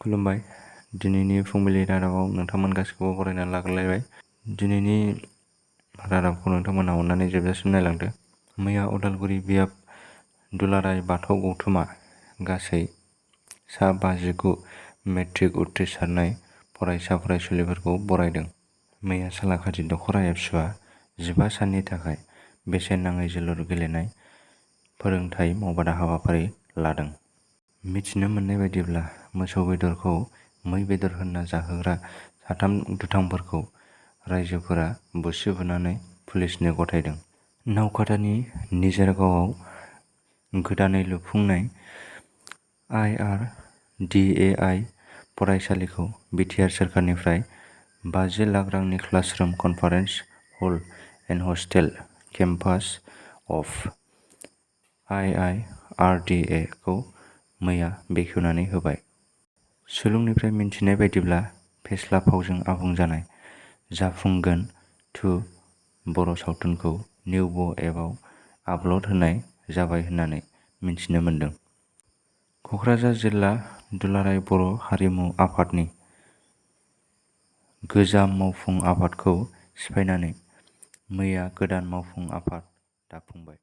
खुलुमबाय। दिनैनि फुंबिलि रादाबाव नोंथांमोन गासैखौबो बरायनानै लाग्रोलायबाय। दिनैनि रादाबखौ नोंथांमोनहा अननानै जोबजासिम नायलांदो। मैया उदालगुरि बियाब दुलाराय बाथौ गौथुमा गासै सा 59 मेट्रिक उथ्रिसारनाय फरायसा फरायसुलिफोरखौ बरायदों। मैया सालाकाथि दख'रा एबसुआ 15 साननि थाखाय बेसेन नाङै जोलुर गेलेनाय फोरोंथाय मावबादा हाबाफारि लादों। मिथिनो मोननाय बायदिब्ला मोसौ बेदरखौ मै बेदर होनना जाहोग्रा 3 दुथांफोरखौ राइजोफोरा बुसि बुनानै पुलिसनो गथायदों। नावकाटानि निजोरगावआव गोदानै लुफुंनाय IRDAI फरायसालिखौ बिटिआर सोरखारनिफ्राय 50 लाख रांनि classroom, conference hall and hostel campus of IIRDA खौ मैया बेखेवनानै होबाय। सुलुंनिफ्राय मिथिनाय बायदिब्ला फेस्ला फावजों आबुं जानाय जाफुंगोन 2 बर' सावथुनखौ निउब एपआव आपल'ड होनाय जाबाय होननानै मिथिनो मोन्दों। क'क्राझार जिल्ला दुलाराय बर' हारिमु आफादनि गोजाम मावफुं आफादखौ सिफायनानै मैया गोदान मावफुं आफाद दाफुंबाय।